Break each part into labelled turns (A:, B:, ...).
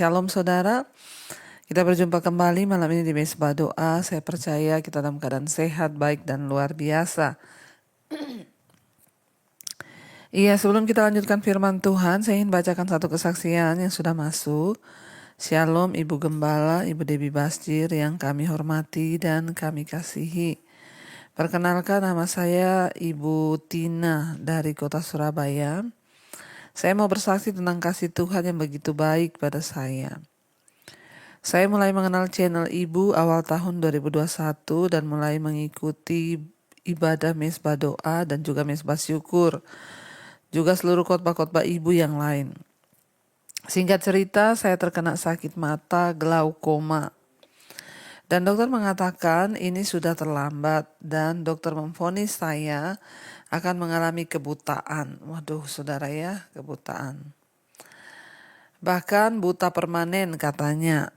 A: Shalom saudara, kita berjumpa kembali malam ini di Mesbah Doa. Saya percaya kita dalam keadaan sehat, baik dan luar biasa. Iya, sebelum kita lanjutkan firman Tuhan, saya ingin bacakan satu kesaksian yang sudah masuk. Shalom Ibu Gembala, Ibu Debbie Basjir yang kami hormati dan kami kasihi. Perkenalkan, nama saya Ibu Tina dari kota Surabaya. Saya mau bersaksi tentang kasih Tuhan yang begitu baik pada saya. Saya mulai mengenal channel Ibu awal tahun 2021 dan mulai mengikuti ibadah Mesbah Doa dan juga Mesbah Syukur, juga seluruh khotbah-khotbah Ibu yang lain. Singkat cerita, saya terkena sakit mata glaukoma. Dan dokter mengatakan ini sudah terlambat dan dokter memvonis saya akan mengalami kebutaan. Waduh saudara ya, kebutaan. Bahkan buta permanen katanya.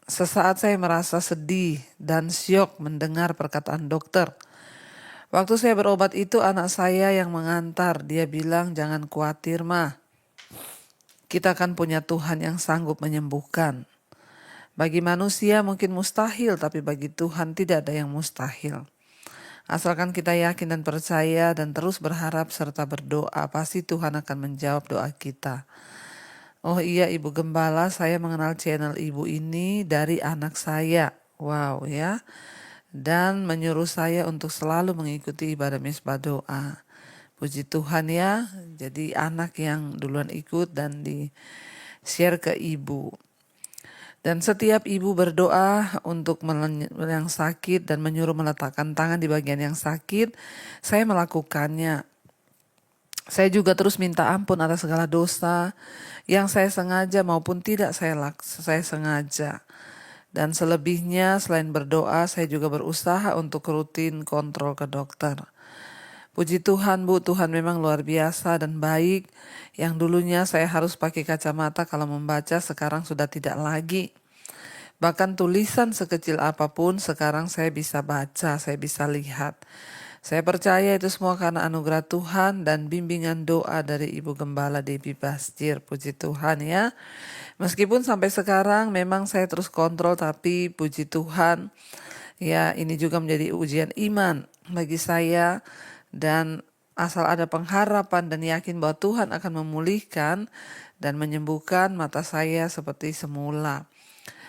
A: Sesaat saya merasa sedih dan syok mendengar perkataan dokter. Waktu saya berobat itu anak saya yang mengantar. Dia bilang jangan khawatir mah. Kita kan punya Tuhan yang sanggup menyembuhkan. Bagi manusia mungkin mustahil, tapi bagi Tuhan tidak ada yang mustahil. Asalkan kita yakin dan percaya dan terus berharap serta berdoa, pasti Tuhan akan menjawab doa kita. Oh iya Ibu Gembala, saya mengenal channel Ibu ini dari anak saya. Wow ya. Dan menyuruh saya untuk selalu mengikuti ibadah Mesbah Doa. Puji Tuhan ya. Jadi anak yang duluan ikut dan di-share ke Ibu. Dan setiap ibu berdoa untuk yang sakit dan menyuruh meletakkan tangan di bagian yang sakit, saya melakukannya. Saya juga terus minta ampun atas segala dosa yang saya sengaja maupun tidak saya sengaja. Dan selebihnya selain berdoa, saya juga berusaha untuk rutin kontrol ke dokter. Puji Tuhan Bu, Tuhan memang luar biasa dan baik. Yang dulunya saya harus pakai kacamata kalau membaca, sekarang sudah tidak lagi. Bahkan tulisan sekecil apapun sekarang saya bisa baca, saya bisa lihat. Saya percaya itu semua karena anugerah Tuhan dan bimbingan doa dari Ibu Gembala Debbie Basjir. Puji Tuhan ya. Meskipun sampai sekarang memang saya terus kontrol, tapi puji Tuhan ya, ini juga menjadi ujian iman bagi saya. Dan asal ada pengharapan dan yakin bahwa Tuhan akan memulihkan dan menyembuhkan mata saya seperti semula.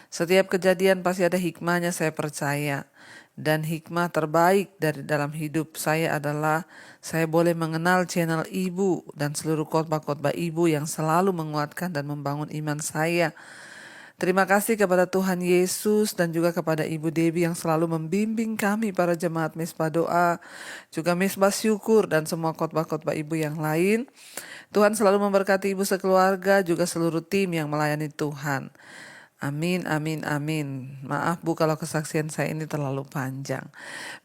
A: Setiap kejadian pasti ada hikmahnya, saya percaya. Dan hikmah terbaik dari dalam hidup saya adalah saya boleh mengenal channel Ibu dan seluruh khotbah-khotbah Ibu yang selalu menguatkan dan membangun iman saya. Terima kasih kepada Tuhan Yesus dan juga kepada Ibu Debbie yang selalu membimbing kami para jemaat Mesbah Doa, juga Mesbah Syukur dan semua khotbah-khotbah Ibu yang lain. Tuhan selalu memberkati Ibu sekeluarga, juga seluruh tim yang melayani Tuhan. Amin, amin, amin. Maaf Bu kalau kesaksian saya ini terlalu panjang.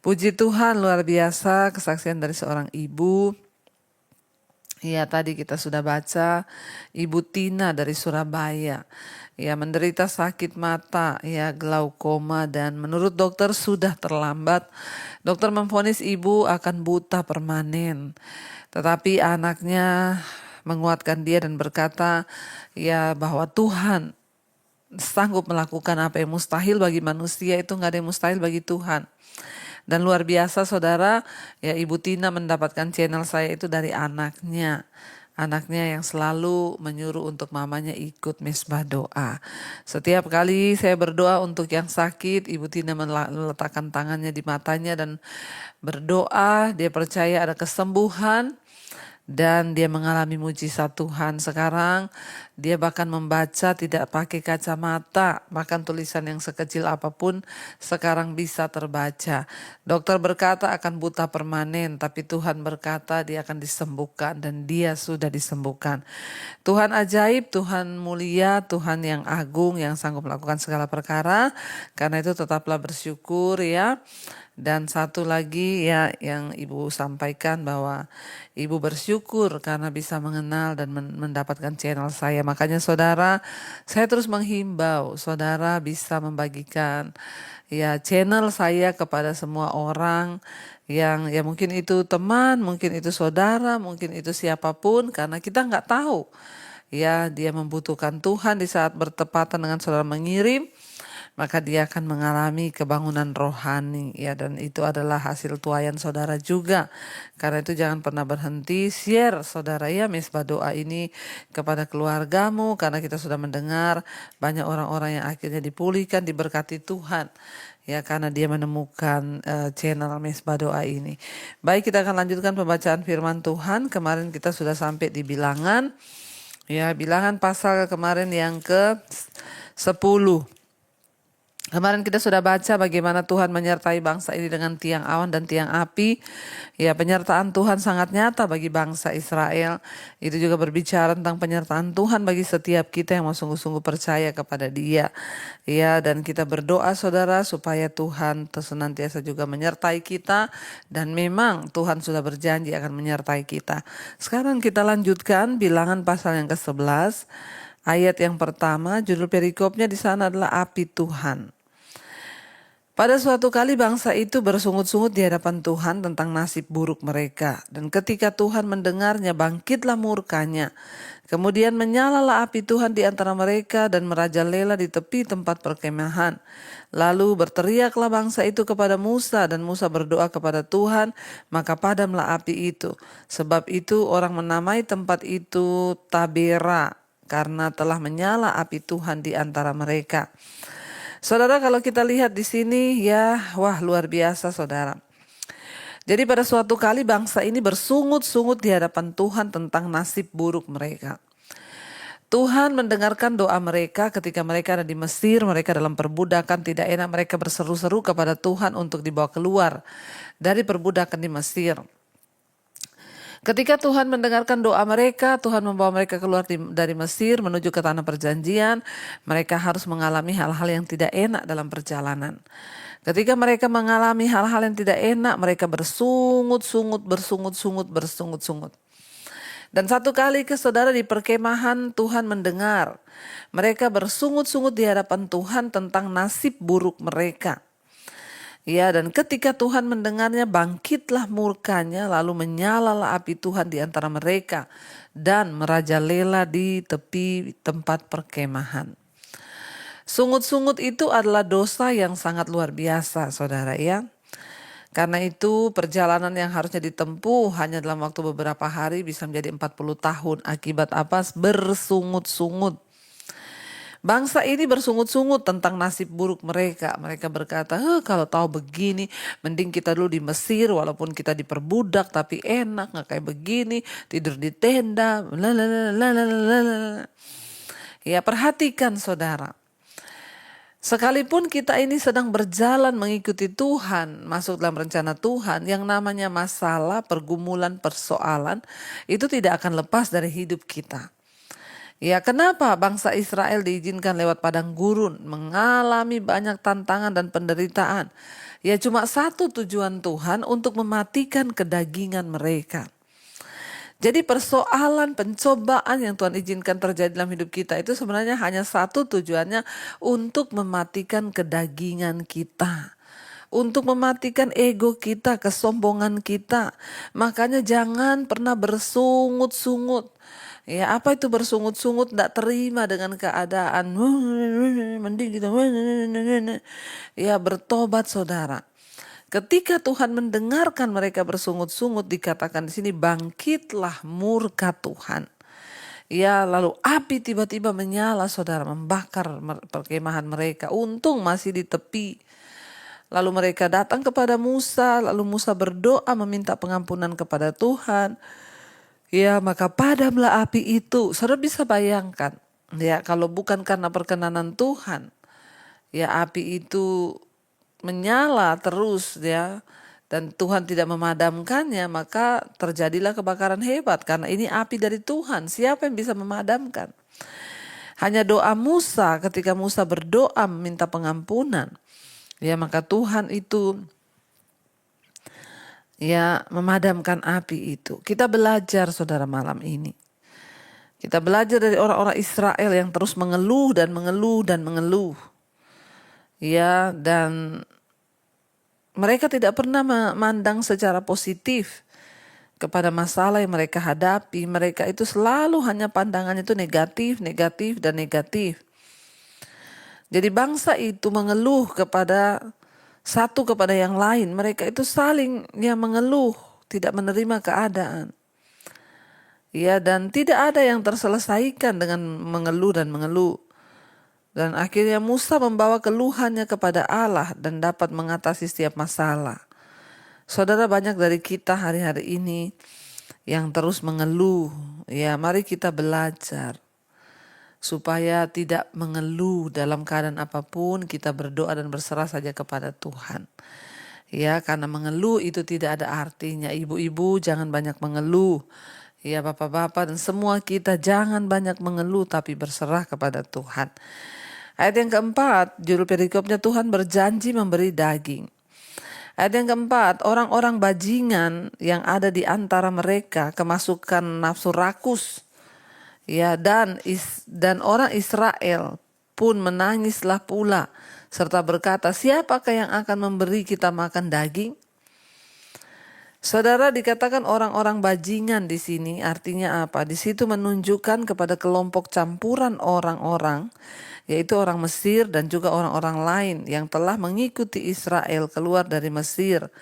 A: Puji Tuhan, luar biasa kesaksian dari seorang ibu. Ya, tadi kita sudah baca Ibu Tina dari Surabaya. Ya, menderita sakit mata, ya glaukoma, dan menurut dokter sudah terlambat. Dokter memvonis ibu akan buta permanen. Tetapi anaknya menguatkan dia dan berkata ya bahwa Tuhan sanggup melakukan apa yang mustahil bagi manusia, itu nggak ada yang mustahil bagi Tuhan. Dan luar biasa saudara, ya Ibu Tina mendapatkan channel saya itu dari anaknya. Anaknya yang selalu menyuruh untuk mamanya ikut Mesbah Doa. Setiap kali saya berdoa untuk yang sakit, Ibu Tina meletakkan tangannya di matanya dan berdoa. Dia percaya ada kesembuhan dan dia mengalami mujizat Tuhan. Sekarang dia bahkan membaca tidak pakai kacamata, bahkan tulisan yang sekecil apapun sekarang bisa terbaca. Dokter berkata akan buta permanen, tapi Tuhan berkata dia akan disembuhkan dan dia sudah disembuhkan. Tuhan ajaib, Tuhan mulia, Tuhan yang agung yang sanggup melakukan segala perkara. Karena itu tetaplah bersyukur ya. Dan satu lagi ya yang Ibu sampaikan bahwa Ibu bersyukur karena bisa mengenal dan mendapatkan channel saya. Makanya saudara, saya terus menghimbau saudara bisa membagikan ya channel saya kepada semua orang yang ya mungkin itu teman, mungkin itu saudara, mungkin itu siapapun, karena kita nggak tahu ya dia membutuhkan Tuhan di saat bertepatan dengan saudara mengirim, maka dia akan mengalami kebangunan rohani, ya, dan itu adalah hasil tuaian saudara juga. Karena itu jangan pernah berhenti share saudara ya mesbah doa ini kepada keluargamu, karena kita sudah mendengar banyak orang-orang yang akhirnya dipulihkan, diberkati Tuhan, ya, karena dia menemukan channel mesbah doa ini. Baik, kita akan lanjutkan pembacaan firman Tuhan. Kemarin kita sudah sampai di Bilangan, ya, Bilangan pasal kemarin yang ke-10. Kemarin kita sudah baca bagaimana Tuhan menyertai bangsa ini dengan tiang awan dan tiang api. Ya, penyertaan Tuhan sangat nyata bagi bangsa Israel. Itu juga berbicara tentang penyertaan Tuhan bagi setiap kita yang mau sungguh-sungguh percaya kepada Dia. Ya, dan kita berdoa saudara supaya Tuhan senantiasa juga menyertai kita. Dan memang Tuhan sudah berjanji akan menyertai kita. Sekarang kita lanjutkan Bilangan pasal yang ke-11. Ayat yang pertama, judul perikopnya di sana adalah api Tuhan. Pada suatu kali bangsa itu bersungut-sungut di hadapan Tuhan tentang nasib buruk mereka. Dan ketika Tuhan mendengarnya, bangkitlah murkanya. Kemudian menyalalah api Tuhan di antara mereka dan merajalela di tepi tempat perkemahan. Lalu berteriaklah bangsa itu kepada Musa, dan Musa berdoa kepada Tuhan, maka padamlah api itu. Sebab itu orang menamai tempat itu Tabera, karena telah menyala api Tuhan di antara mereka. Saudara, kalau kita lihat di sini, ya, wah, luar biasa saudara. Jadi pada suatu kali bangsa ini bersungut-sungut di hadapan Tuhan tentang nasib buruk mereka. Tuhan mendengarkan doa mereka ketika mereka ada di Mesir, mereka dalam perbudakan, tidak enak, mereka berseru-seru kepada Tuhan untuk dibawa keluar dari perbudakan di Mesir. Ketika Tuhan mendengarkan doa mereka, Tuhan membawa mereka keluar dari Mesir menuju ke tanah perjanjian. Mereka harus mengalami hal-hal yang tidak enak dalam perjalanan. Ketika mereka mengalami hal-hal yang tidak enak, mereka bersungut-sungut. Dan satu kali saudara di perkemahan Tuhan mendengar. Mereka bersungut-sungut di hadapan Tuhan tentang nasib buruk mereka. Ya, dan ketika Tuhan mendengarnya, bangkitlah murkanya, lalu menyalalah api Tuhan di antara mereka dan merajalela di tepi tempat perkemahan. Sungut-sungut itu adalah dosa yang sangat luar biasa, saudara ya. Karena itu perjalanan yang harusnya ditempuh hanya dalam waktu beberapa hari bisa menjadi 40 tahun. Akibat apa? Bersungut-sungut. Bangsa ini bersungut-sungut tentang nasib buruk mereka. Mereka berkata, kalau tahu begini, mending kita dulu di Mesir, walaupun kita diperbudak, tapi enak, gak kayak begini, tidur di tenda, Ya, perhatikan saudara. Sekalipun kita ini sedang berjalan mengikuti Tuhan, masuk dalam rencana Tuhan, yang namanya masalah, pergumulan, persoalan, itu tidak akan lepas dari hidup kita. Ya, kenapa bangsa Israel diizinkan lewat padang gurun, mengalami banyak tantangan dan penderitaan? Ya, cuma satu tujuan Tuhan, untuk mematikan kedagingan mereka. Jadi persoalan, pencobaan yang Tuhan izinkan terjadi dalam hidup kita itu sebenarnya hanya satu tujuannya, untuk mematikan kedagingan kita. Untuk mematikan ego kita, kesombongan kita. Makanya jangan pernah bersungut-sungut. Ya, apa itu bersungut-sungut? Tidak terima dengan keadaan. Mending kita. Ya, bertobat saudara. Ketika Tuhan mendengarkan mereka bersungut-sungut, dikatakan di sini, bangkitlah murka Tuhan. Ya, lalu api tiba-tiba menyala saudara, membakar perkemahan mereka. Untung masih di tepi. Lalu mereka datang kepada Musa, lalu Musa berdoa meminta pengampunan kepada Tuhan. Ya, maka padamlah api itu. Saudara bisa bayangkan, ya, kalau bukan karena perkenanan Tuhan, ya, api itu menyala terus, ya, dan Tuhan tidak memadamkannya, maka terjadilah kebakaran hebat. Karena ini api dari Tuhan, siapa yang bisa memadamkan? Hanya doa Musa, ketika Musa berdoa meminta pengampunan, ya, maka Tuhan itu, ya, memadamkan api itu. Kita belajar saudara malam ini. Kita belajar dari orang-orang Israel yang terus mengeluh dan mengeluh dan mengeluh. Ya, dan mereka tidak pernah memandang secara positif kepada masalah yang mereka hadapi, mereka itu selalu hanya pandangannya itu negatif, negatif, dan negatif. Jadi bangsa itu mengeluh kepada satu kepada yang lain. Mereka itu saling mengeluh, tidak menerima keadaan. Ya, dan tidak ada yang terselesaikan dengan mengeluh dan mengeluh. Dan akhirnya Musa membawa keluhannya kepada Allah dan dapat mengatasi setiap masalah. Saudara, banyak dari kita hari-hari ini yang terus mengeluh. Ya, mari kita belajar supaya tidak mengeluh dalam keadaan apapun. Kita berdoa dan berserah saja kepada Tuhan. Ya, karena mengeluh itu tidak ada artinya. Ibu-ibu jangan banyak mengeluh. Ya, bapak-bapak dan semua kita jangan banyak mengeluh, tapi berserah kepada Tuhan. Ayat yang keempat, judul perikopnya, Tuhan berjanji memberi daging. Ayat yang keempat, orang-orang bajingan yang ada di antara mereka kemasukan nafsu rakus. Ya, dan orang Israel pun menangislah pula serta berkata, siapakah yang akan memberi kita makan daging? Saudara, dikatakan orang-orang bajingan di sini artinya apa? Di situ menunjukkan kepada kelompok campuran orang-orang, yaitu orang Mesir dan juga orang-orang lain yang telah mengikuti Israel keluar dari Mesir.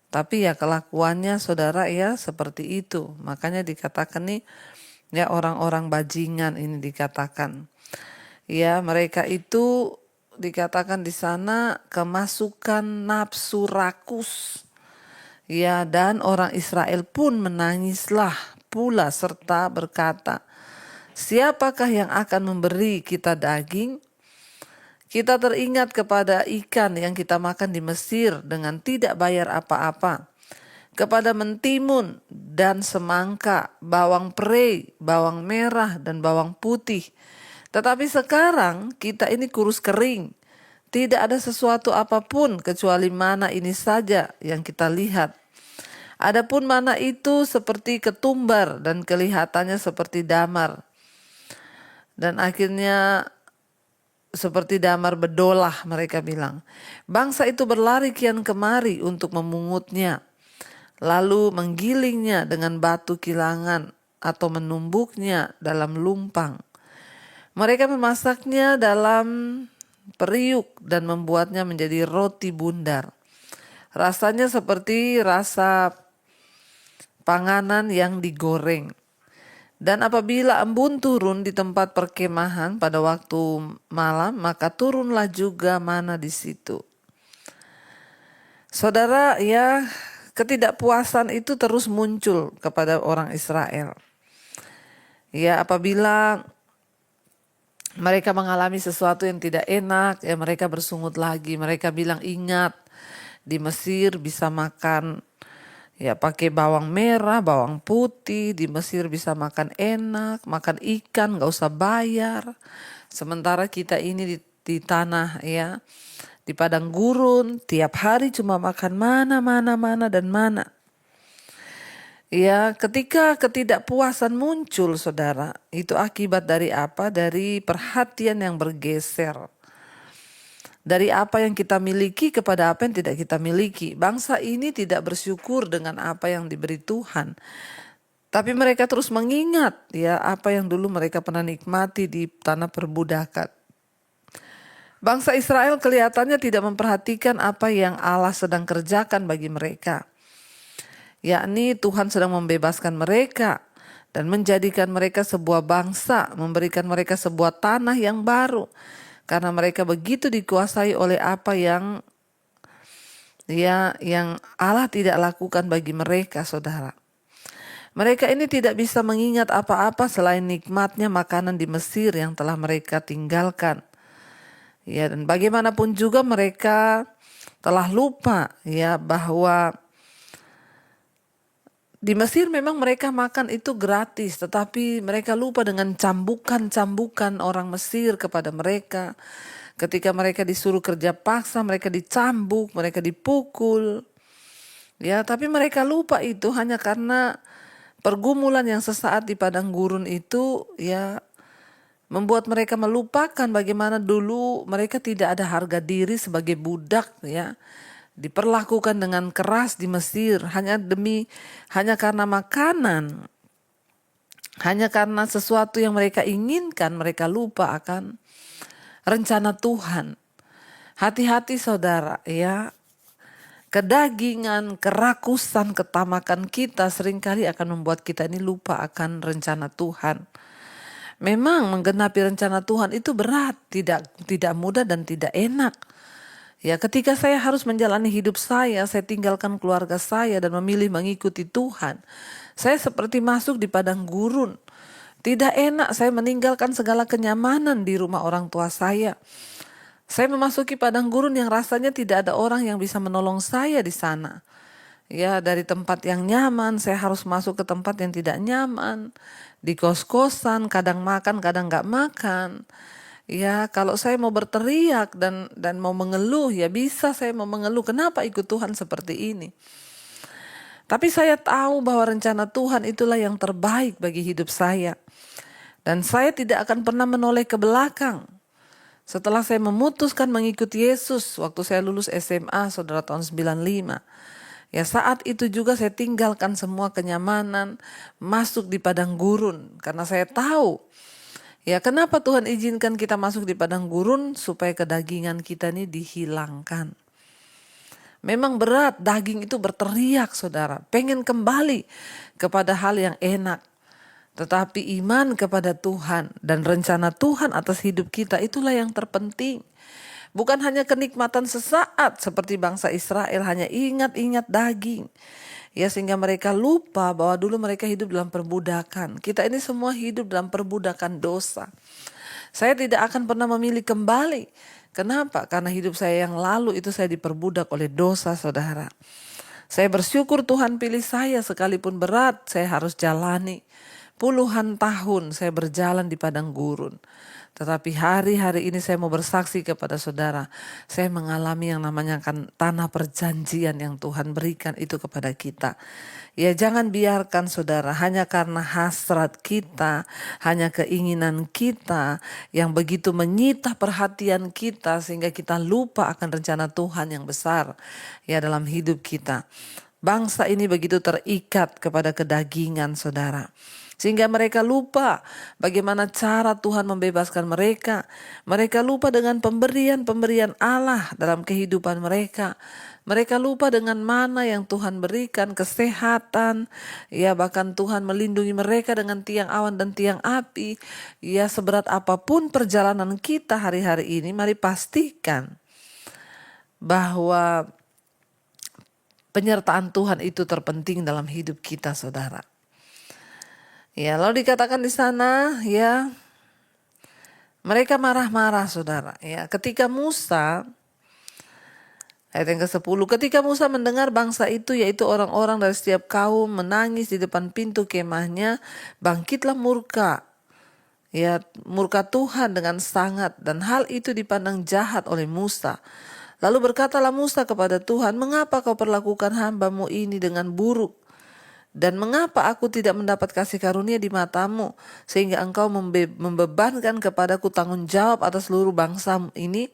A: Tapi ya kelakuannya saudara ya seperti itu. Makanya dikatakan nih ya orang-orang bajingan ini dikatakan. Ya, mereka itu dikatakan di sana kemasukan nafsu rakus. Ya, dan orang Israel pun menangislah pula serta berkata, siapakah yang akan memberi kita daging? Kita teringat kepada ikan yang kita makan di Mesir dengan tidak bayar apa-apa, kepada mentimun dan semangka, bawang prei, bawang merah dan bawang putih. Tetapi sekarang kita ini kurus kering. Tidak ada sesuatu apapun kecuali mana ini saja yang kita lihat. Adapun mana itu seperti ketumbar dan kelihatannya seperti damar. Dan akhirnya seperti damar bedolah mereka bilang. Bangsa itu berlari kian kemari untuk memungutnya. Lalu menggilingnya dengan batu kilangan atau menumbuknya dalam lumpang. Mereka memasaknya dalam periuk dan membuatnya menjadi roti bundar. Rasanya seperti rasa panganan yang digoreng. Dan apabila embun turun di tempat perkemahan pada waktu malam, maka turunlah juga mana di situ. Saudara, ya ketidakpuasan itu terus muncul kepada orang Israel. Ya, apabila mereka mengalami sesuatu yang tidak enak, ya mereka bersungut lagi. Mereka bilang, ingat di Mesir bisa makan ya pakai bawang merah, bawang putih. Di Mesir bisa makan enak, makan ikan gak usah bayar. Sementara kita ini di tanah ya, di padang gurun, tiap hari cuma makan mana dan mana. Ya, ketika ketidakpuasan muncul, saudara, itu akibat dari apa? Dari perhatian yang bergeser. Dari apa yang kita miliki kepada apa yang tidak kita miliki. Bangsa ini tidak bersyukur dengan apa yang diberi Tuhan. Tapi mereka terus mengingat ya apa yang dulu mereka pernah nikmati di tanah perbudakan. Bangsa Israel kelihatannya tidak memperhatikan apa yang Allah sedang kerjakan bagi mereka. Yakni Tuhan sedang membebaskan mereka dan menjadikan mereka sebuah bangsa, memberikan mereka sebuah tanah yang baru. Karena mereka begitu dikuasai oleh apa yang Allah tidak lakukan bagi mereka, saudara. Mereka ini tidak bisa mengingat apa-apa selain nikmatnya makanan di Mesir yang telah mereka tinggalkan. Ya, dan bagaimanapun juga mereka telah lupa ya bahwa di Mesir memang mereka makan itu gratis, tetapi mereka lupa dengan cambukan-cambukan orang Mesir kepada mereka. Ketika mereka disuruh kerja paksa, mereka dicambuk, mereka dipukul. Ya, tapi mereka lupa itu hanya karena pergumulan yang sesaat di padang gurun itu ya membuat mereka melupakan bagaimana dulu mereka tidak ada harga diri sebagai budak ya. diperlakukan dengan keras di Mesir hanya karena makanan, hanya karena sesuatu yang mereka inginkan. Mereka lupa akan rencana Tuhan. Hati-hati saudara ya, kedagingan, kerakusan, ketamakan kita seringkali akan membuat kita ini lupa akan rencana Tuhan. Memang menggenapi rencana Tuhan itu berat, tidak mudah dan tidak enak. Ya, ketika saya harus menjalani hidup saya tinggalkan keluarga saya dan memilih mengikuti Tuhan. Saya seperti masuk di padang gurun. Tidak enak, saya meninggalkan segala kenyamanan di rumah orang tua saya. Saya memasuki padang gurun yang rasanya tidak ada orang yang bisa menolong saya di sana. Ya, dari tempat yang nyaman, saya harus masuk ke tempat yang tidak nyaman. Di kos-kosan, kadang makan, kadang nggak makan. Ya, kalau saya mau berteriak dan mau mengeluh, ya bisa saya mau mengeluh. Kenapa ikut Tuhan seperti ini? Tapi saya tahu bahwa rencana Tuhan itulah yang terbaik bagi hidup saya. Dan saya tidak akan pernah menoleh ke belakang. Setelah saya memutuskan mengikuti Yesus waktu saya lulus SMA, saudara, tahun 95. Ya, saat itu juga saya tinggalkan semua kenyamanan, masuk di padang gurun. Karena saya tahu, ya kenapa Tuhan izinkan kita masuk di padang gurun? Supaya kedagingan kita ini dihilangkan. Memang berat, daging itu berteriak saudara, pengen kembali kepada hal yang enak. Tetapi iman kepada Tuhan dan rencana Tuhan atas hidup kita itulah yang terpenting. Bukan hanya kenikmatan sesaat seperti bangsa Israel hanya ingat-ingat daging. Ya, sehingga mereka lupa bahwa dulu mereka hidup dalam perbudakan. Kita ini semua hidup dalam perbudakan dosa. Saya tidak akan pernah memilih kembali. Kenapa? Karena hidup saya yang lalu itu saya diperbudak oleh dosa, saudara. Saya bersyukur Tuhan pilih saya, sekalipun berat saya harus jalani. Puluhan tahun saya berjalan di padang gurun. Tetapi hari-hari ini saya mau bersaksi kepada saudara. Saya mengalami yang namanya tanah perjanjian yang Tuhan berikan itu kepada kita. Ya, jangan biarkan saudara hanya karena hasrat kita, hanya keinginan kita yang begitu menyita perhatian kita sehingga kita lupa akan rencana Tuhan yang besar ya dalam hidup kita. Bangsa ini begitu terikat kepada kedagingan saudara. Sehingga mereka lupa bagaimana cara Tuhan membebaskan mereka. Mereka lupa dengan pemberian-pemberian Allah dalam kehidupan mereka. Mereka lupa dengan mana yang Tuhan berikan, kesehatan. Ya, bahkan Tuhan melindungi mereka dengan tiang awan dan tiang api. Ya, seberat apapun perjalanan kita hari-hari ini, mari pastikan bahwa penyertaan Tuhan itu terpenting dalam hidup kita, saudara. Ya, lalu dikatakan di sana, ya, mereka marah-marah, saudara. Ya, ketika Musa, ayat yang ke-10, ketika Musa mendengar bangsa itu, yaitu orang-orang dari setiap kaum, menangis di depan pintu kemahnya, bangkitlah murka. Ya, murka Tuhan dengan sangat, dan hal itu dipandang jahat oleh Musa. Lalu berkatalah Musa kepada Tuhan, mengapa kau perlakukan hambamu ini dengan buruk? Dan mengapa aku tidak mendapat kasih karunia di matamu, sehingga engkau membebankan kepadaku tanggung jawab atas seluruh bangsa ini?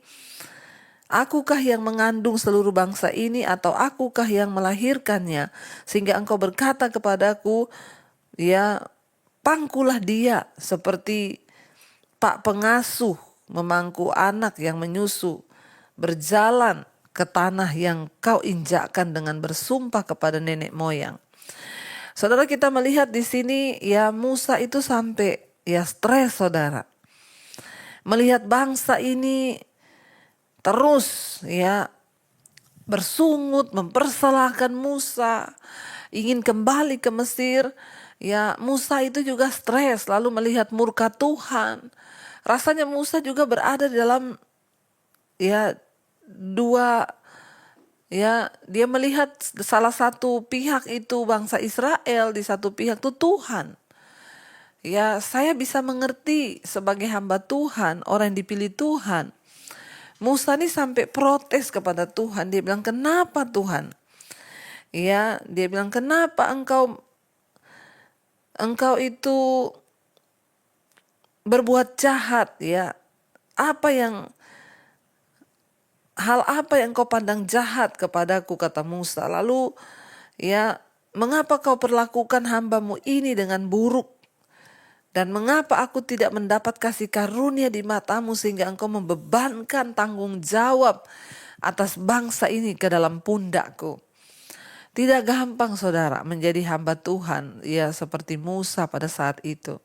A: Akukah yang mengandung seluruh bangsa ini, atau akukah yang melahirkannya? Sehingga engkau berkata kepadaku, ya, pangkulah dia seperti pak pengasuh memangku anak yang menyusu, berjalan ke tanah yang kau injakkan dengan bersumpah kepada nenek moyang. Saudara, kita melihat di sini ya Musa itu sampai ya stres, saudara. Melihat bangsa ini terus ya bersungut, mempersalahkan Musa, ingin kembali ke Mesir. Ya, Musa itu juga stres, lalu melihat murka Tuhan. Rasanya Musa juga berada dalam ya dua. Ya, dia melihat salah satu pihak itu bangsa Israel, di satu pihak itu Tuhan. Ya, saya bisa mengerti sebagai hamba Tuhan, orang yang dipilih Tuhan. Musa ini sampai protes kepada Tuhan. Dia bilang, kenapa Tuhan? Ya, dia bilang, kenapa engkau itu berbuat jahat ya? Apa yang hal apa yang kau pandang jahat kepadaku, kata Musa. Lalu mengapa kau perlakukan hambamu ini dengan buruk? Dan mengapa aku tidak mendapat kasih karunia di matamu sehingga engkau membebankan tanggung jawab atas bangsa ini ke dalam pundakku? Tidak gampang saudara menjadi hamba Tuhan, seperti Musa pada saat itu.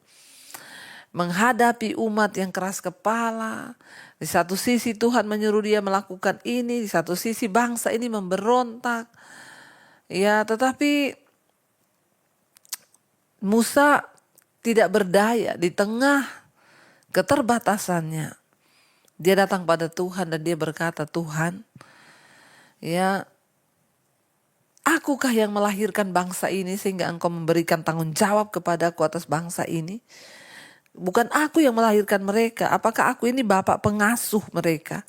A: Menghadapi umat yang keras kepala. Di satu sisi Tuhan menyuruh dia melakukan ini, di satu sisi bangsa ini memberontak. Tetapi Musa tidak berdaya di tengah keterbatasannya. Dia datang pada Tuhan dan dia berkata, Tuhan, akukah yang melahirkan bangsa ini sehingga engkau memberikan tanggung jawab kepadaku atas bangsa ini? Bukan aku yang melahirkan mereka. Apakah aku ini bapak pengasuh mereka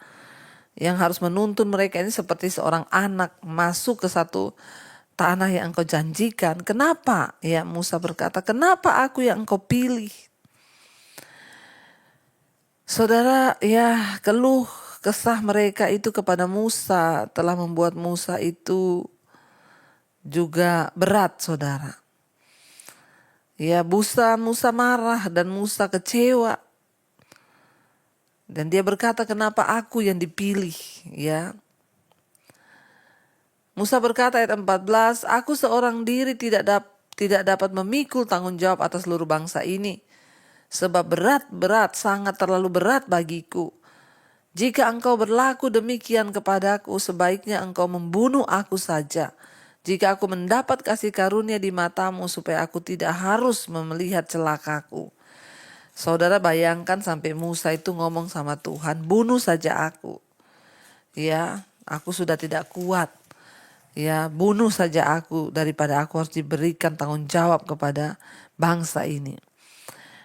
A: yang harus menuntun mereka ini seperti seorang anak masuk ke satu tanah yang engkau janjikan? Kenapa? Musa berkata, kenapa aku yang engkau pilih? Saudara, keluh kesah mereka itu kepada Musa telah membuat Musa itu juga berat, saudara. Musa marah dan Musa kecewa. Dan dia berkata, kenapa aku yang dipilih? Musa berkata ayat 14, aku seorang diri tidak dapat memikul tanggung jawab atas seluruh bangsa ini. Sebab berat, sangat terlalu berat bagiku. Jika engkau berlaku demikian kepadaku, sebaiknya engkau membunuh aku saja. Jika aku mendapat kasih karunia di matamu supaya aku tidak harus melihat celakaku. Saudara bayangkan sampai Musa itu ngomong sama Tuhan, bunuh saja aku. Aku sudah tidak kuat. Bunuh saja aku daripada aku harus diberikan tanggung jawab kepada bangsa ini.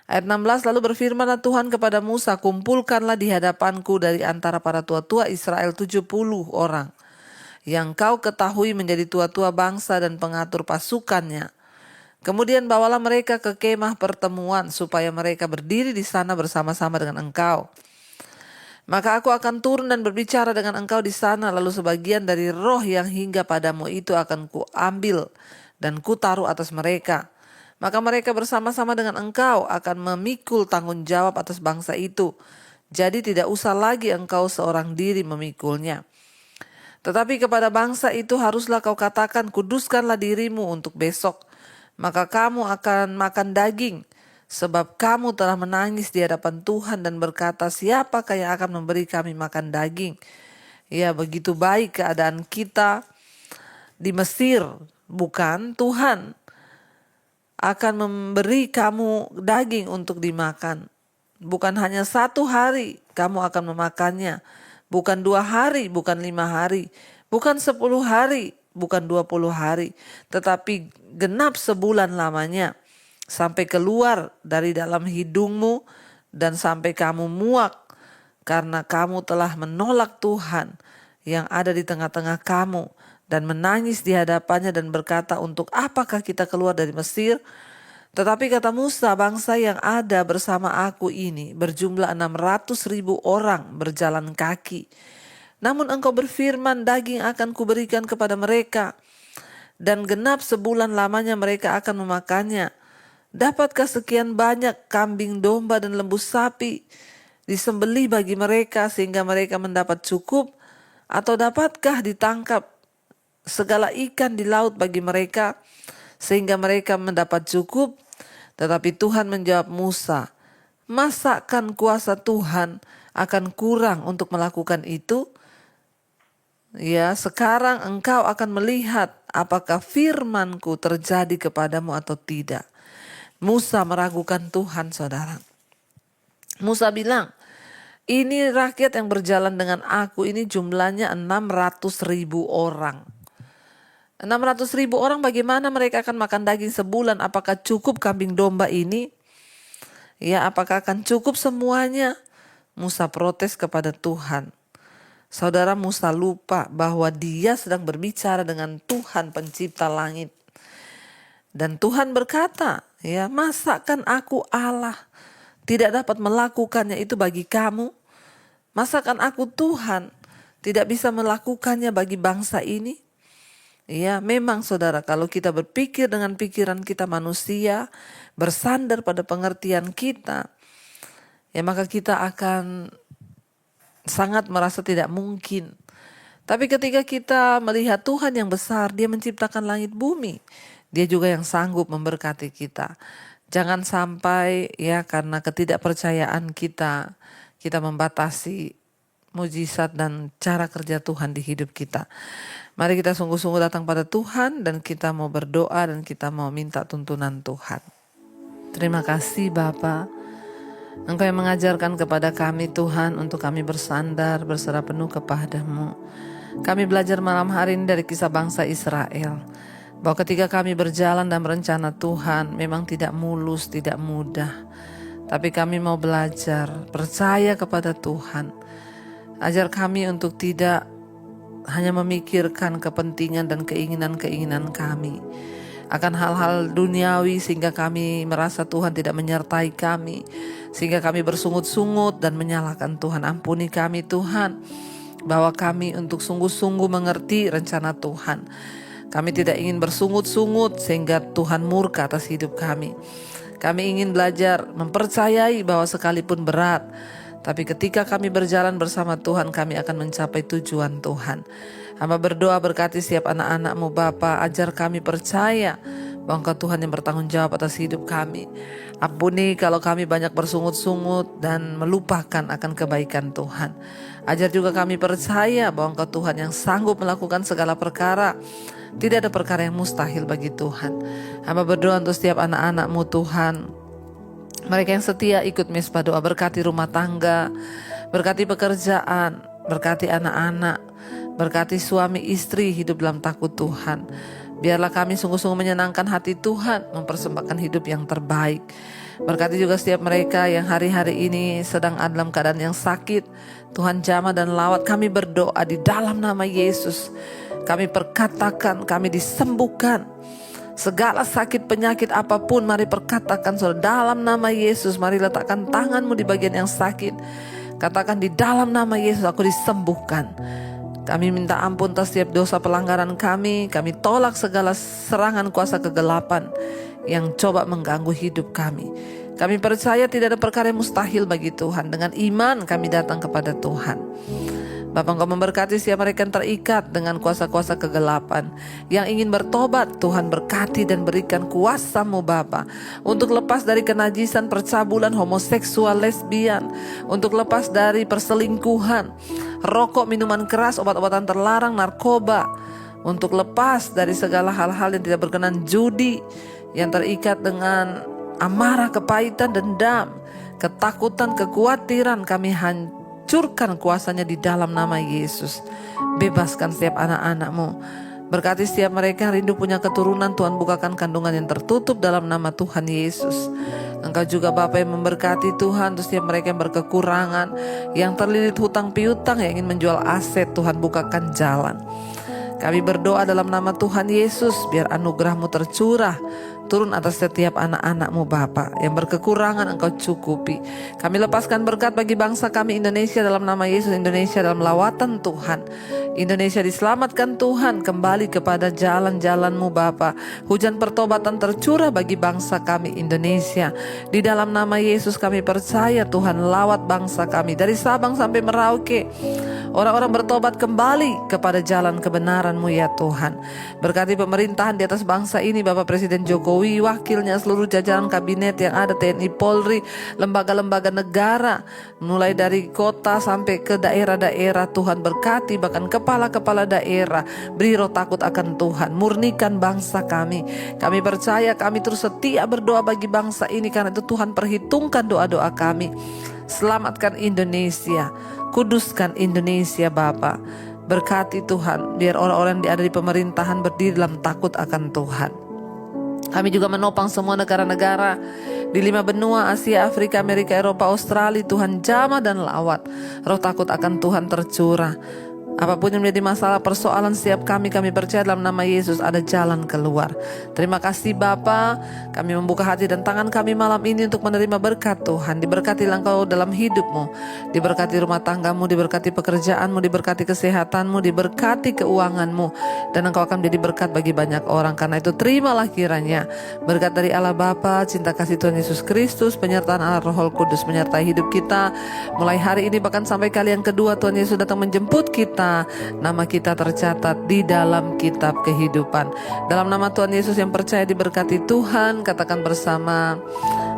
A: Ayat 16, lalu berfirmanlah Tuhan kepada Musa, kumpulkanlah di hadapanku dari antara para tua-tua Israel 70 orang. Yang kau ketahui menjadi tua-tua bangsa dan pengatur pasukannya. Kemudian bawalah mereka ke kemah pertemuan supaya mereka berdiri di sana bersama-sama dengan engkau. Maka aku akan turun dan berbicara dengan engkau di sana, lalu sebagian dari roh yang hingga padamu itu akan kuambil dan kutaruh atas mereka. Maka mereka bersama-sama dengan engkau akan memikul tanggung jawab atas bangsa itu. Jadi tidak usah lagi engkau seorang diri memikulnya. Tetapi kepada bangsa itu haruslah kau katakan, kuduskanlah dirimu untuk besok. Maka kamu akan makan daging, sebab kamu telah menangis di hadapan Tuhan dan berkata, siapakah yang akan memberi kami makan daging? Begitu baik keadaan kita di Mesir, bukan? Tuhan akan memberi kamu daging untuk dimakan. Bukan hanya 1 hari kamu akan memakannya. Bukan 2 hari, bukan 5 hari, bukan 10 hari, bukan 20 hari. Tetapi genap sebulan lamanya. Sampai keluar dari dalam hidungmu dan sampai kamu muak. Karena kamu telah menolak Tuhan yang ada di tengah-tengah kamu. Dan menangis di hadapannya dan berkata, untuk apakah kita keluar dari Mesir? Tetapi kata Musa, bangsa yang ada bersama aku ini berjumlah 600.000 orang berjalan kaki. Namun engkau berfirman, daging akan kuberikan kepada mereka. Dan genap sebulan lamanya mereka akan memakannya. Dapatkah sekian banyak kambing domba dan lembu sapi disembelih bagi mereka sehingga mereka mendapat cukup? Atau dapatkah ditangkap segala ikan di laut bagi mereka sehingga mereka mendapat cukup? Tetapi Tuhan menjawab Musa, masakan kuasa Tuhan akan kurang untuk melakukan itu? Sekarang engkau akan melihat apakah firmanku terjadi kepadamu atau tidak. Musa meragukan Tuhan, saudara. Musa bilang, ini rakyat yang berjalan dengan aku ini jumlahnya 600.000 orang. 600.000 orang, bagaimana mereka akan makan daging sebulan? Apakah cukup kambing domba ini? Apakah akan cukup semuanya? Musa protes kepada Tuhan. Saudara, Musa lupa bahwa dia sedang berbicara dengan Tuhan pencipta langit. Dan Tuhan berkata, masakan aku Allah tidak dapat melakukannya itu bagi kamu? Masakan aku Tuhan tidak bisa melakukannya bagi bangsa ini? Ya, memang saudara, kalau kita berpikir dengan pikiran kita manusia, bersandar pada pengertian kita, ya maka kita akan sangat merasa tidak mungkin. Tapi ketika kita melihat Tuhan yang besar, Dia menciptakan langit bumi, Dia juga yang sanggup memberkati kita. Jangan sampai ya karena ketidakpercayaan kita membatasi mujizat dan cara kerja Tuhan di hidup kita. Mari kita sungguh-sungguh datang pada Tuhan dan kita mau berdoa dan kita mau minta tuntunan Tuhan. Terima kasih Bapa, Engkau yang mengajarkan kepada kami Tuhan untuk kami bersandar, berserah penuh kepada-Mu. Kami belajar malam hari ini dari kisah bangsa Israel, bahwa ketika kami berjalan dalam rencana Tuhan memang tidak mulus, tidak mudah. Tapi kami mau belajar, percaya kepada Tuhan. Ajar kami untuk tidak hanya memikirkan kepentingan dan keinginan-keinginan kami akan hal-hal duniawi sehingga kami merasa Tuhan tidak menyertai kami, sehingga kami bersungut-sungut dan menyalahkan Tuhan. Ampuni kami Tuhan, bahwa kami untuk sungguh-sungguh mengerti rencana Tuhan. Kami tidak ingin bersungut-sungut sehingga Tuhan murka atas hidup kami. Kami ingin belajar mempercayai bahwa sekalipun berat, tapi ketika kami berjalan bersama Tuhan, kami akan mencapai tujuan Tuhan. Hamba berdoa berkati setiap anak-anak-Mu Bapa, ajar kami percaya bahwa Engkau Tuhan yang bertanggung jawab atas hidup kami. Ampuni kalau kami banyak bersungut-sungut dan melupakan akan kebaikan Tuhan. Ajar juga kami percaya bahwa Engkau Tuhan yang sanggup melakukan segala perkara. Tidak ada perkara yang mustahil bagi Tuhan. Hamba berdoa untuk setiap anak-anak-Mu Tuhan, mereka yang setia ikut mesbah doa, berkati rumah tangga, berkati pekerjaan, berkati anak-anak, berkati suami istri hidup dalam takut Tuhan. Biarlah kami sungguh-sungguh menyenangkan hati Tuhan, mempersembahkan hidup yang terbaik. Berkati juga setiap mereka yang hari-hari ini sedang ada dalam keadaan yang sakit. Tuhan jamah dan lawat, kami berdoa di dalam nama Yesus. Kami perkatakan, kami disembuhkan. Segala sakit penyakit apapun, mari perkatakan saudara, dalam nama Yesus. Mari letakkan tanganmu di bagian yang sakit. Katakan di dalam nama Yesus aku disembuhkan. Kami minta ampun atas setiap dosa pelanggaran kami. Kami tolak segala serangan kuasa kegelapan yang coba mengganggu hidup kami. Kami percaya tidak ada perkara yang mustahil bagi Tuhan. Dengan iman kami datang kepada Tuhan. Bapa, Engkau memberkati setiap mereka yang terikat dengan kuasa-kuasa kegelapan, yang ingin bertobat. Tuhan berkati dan berikan kuasa-Mu Bapa, untuk lepas dari kenajisan, percabulan, homoseksual, lesbian, untuk lepas dari perselingkuhan, rokok, minuman keras, obat-obatan terlarang, narkoba, untuk lepas dari segala hal-hal yang tidak berkenan, judi, yang terikat dengan amarah, kepahitan, dendam, ketakutan, kekhawatiran. Kami hancurkan kuasanya di dalam nama Yesus. Bebaskan setiap anak-anak-Mu. Berkati setiap mereka yang rindu punya keturunan. Tuhan bukakan kandungan yang tertutup dalam nama Tuhan Yesus. Engkau juga Bapa yang memberkati Tuhan untuk setiap mereka yang berkekurangan, yang terlilit hutang piutang, yang ingin menjual aset. Tuhan bukakan jalan. Kami berdoa dalam nama Tuhan Yesus, biar anugerah-Mu tercurah turun atas setiap anak-anak-Mu Bapa, yang berkekurangan Engkau cukupi. Kami lepaskan berkat bagi bangsa kami Indonesia dalam nama Yesus. Indonesia dalam lawatan Tuhan. Indonesia diselamatkan Tuhan, kembali kepada jalan-jalan-Mu Bapa. Hujan pertobatan tercurah bagi bangsa kami Indonesia. Di dalam nama Yesus kami percaya Tuhan lawat bangsa kami dari Sabang sampai Merauke. Orang-orang bertobat kembali kepada jalan kebenaran-Mu ya Tuhan. Berkati pemerintahan di atas bangsa ini, Bapak Presiden Jokowi, wakilnya, seluruh jajaran kabinet yang ada, TNI, Polri, lembaga-lembaga negara, mulai dari kota sampai ke daerah-daerah. Tuhan berkati bahkan kepala-kepala daerah, beri roh takut akan Tuhan, murnikan bangsa kami. Kami percaya, kami terus setia berdoa bagi bangsa ini, karena itu Tuhan perhitungkan doa-doa kami. Selamatkan Indonesia, kuduskan Indonesia Bapa. Berkati Tuhan, biar orang-orang yang ada di pemerintahan berdiri dalam takut akan Tuhan. Kami juga menopang semua negara-negara di 5 benua, Asia, Afrika, Amerika, Eropa, Australia. Tuhan jamah dan lawat, roh takut akan Tuhan tercurah. Apapun yang menjadi masalah persoalan setiap kami percaya dalam nama Yesus ada jalan keluar. Terima kasih Bapa, kami membuka hati dan tangan kami malam ini untuk menerima berkat Tuhan. Diberkatilah Engkau dalam hidupmu, diberkati rumah tanggamu, diberkati pekerjaanmu, diberkati kesehatanmu, diberkati keuanganmu, dan Engkau akan menjadi berkat bagi banyak orang. Karena itu terimalah kiranya berkat dari Allah Bapa, cinta kasih Tuhan Yesus Kristus, penyertaan Allah Roh Kudus menyertai hidup kita mulai hari ini bahkan sampai kali yang kedua Tuhan Yesus datang menjemput kita. Nama kita tercatat di dalam kitab kehidupan. Dalam nama Tuhan Yesus yang percaya diberkati Tuhan, katakan bersama,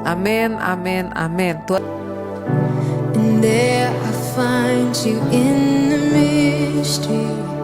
A: amin, amin, amin.
B: And there I find you in the mystery.